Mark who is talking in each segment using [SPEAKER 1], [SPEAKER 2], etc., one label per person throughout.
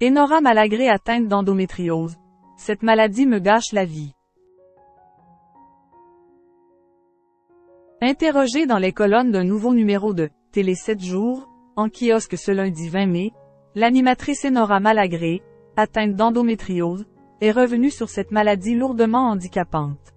[SPEAKER 1] Enora Malagré atteinte d'endométriose. Cette maladie me gâche la vie. Interrogée dans les colonnes d'un nouveau numéro de Télé 7 jours, en kiosque ce lundi 20 mai, l'animatrice Enora Malagré, atteinte d'endométriose, est revenue sur cette maladie lourdement handicapante.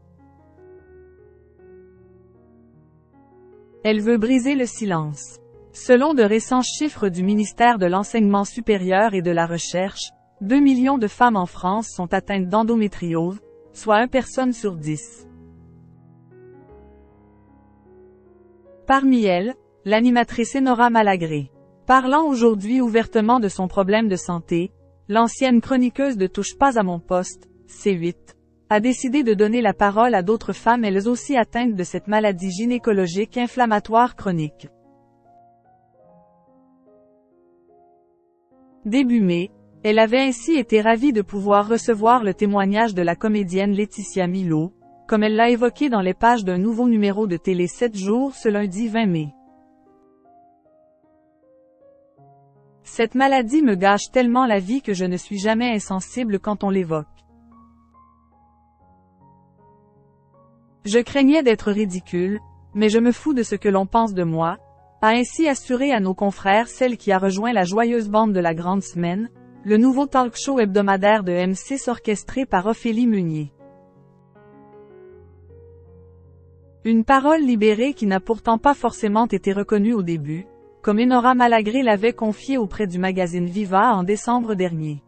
[SPEAKER 1] Elle veut briser le silence. Selon de récents chiffres du ministère de l'Enseignement supérieur et de la Recherche, 2 millions de femmes en France sont atteintes d'endométriose, soit 1 personne sur 10. Parmi elles, l'animatrice Enora Malagré. Parlant aujourd'hui ouvertement de son problème de santé, l'ancienne chroniqueuse de Touche pas à mon poste, C8, a décidé de donner la parole à d'autres femmes elles aussi atteintes de cette maladie gynécologique inflammatoire chronique. Début mai, elle avait ainsi été ravie de pouvoir recevoir le témoignage de la comédienne Laetitia Milo, comme elle l'a évoqué dans les pages d'un nouveau numéro de Télé 7 jours ce lundi 20 mai. Cette maladie me gâche tellement la vie que je ne suis jamais insensible quand on l'évoque. Je craignais d'être ridicule, mais je me fous de ce que l'on pense de moi, a ainsi assuré à nos confrères celle qui a rejoint la joyeuse bande de la Grande Semaine, le nouveau talk-show hebdomadaire de M6 orchestré par Ophélie Meunier. Une parole libérée qui n'a pourtant pas forcément été reconnue au début, comme Enora Malagré l'avait confié auprès du magazine Viva en décembre dernier.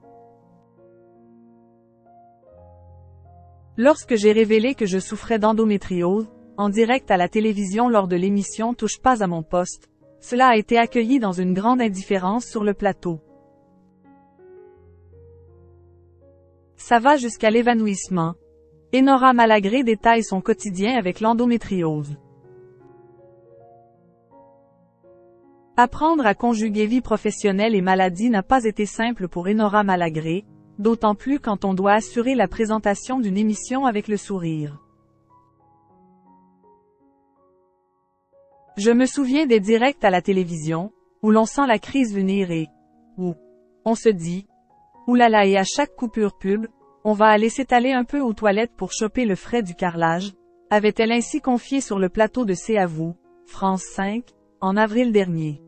[SPEAKER 1] Lorsque j'ai révélé que je souffrais d'endométriose, en direct à la télévision lors de l'émission Touche pas à mon poste, cela a été accueilli dans une grande indifférence sur le plateau. Ça va jusqu'à l'évanouissement. Enora Malagré détaille son quotidien avec l'endométriose. Apprendre à conjuguer vie professionnelle et maladie n'a pas été simple pour Enora Malagré, d'autant plus quand on doit assurer la présentation d'une émission avec le sourire. Je me souviens des directs à la télévision, où l'on sent la crise venir et où on se dit « Oulala » et à chaque coupure pub, on va aller s'étaler un peu aux toilettes pour choper le frais du carrelage, avait-elle ainsi confié sur le plateau de C'est à vous, France 5, en avril dernier.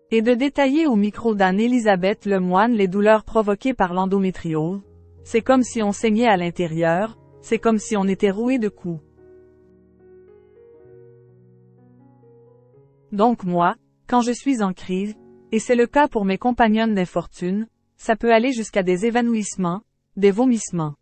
[SPEAKER 1] Et de détailler au micro d'Anne-Élisabeth Lemoine les douleurs provoquées par l'endométriose. C'est comme si on saignait à l'intérieur, c'est comme si on était roué de coups. Donc moi, quand je suis en crise, et c'est le cas pour mes compagnonnes d'infortune, ça peut aller jusqu'à des évanouissements, des vomissements.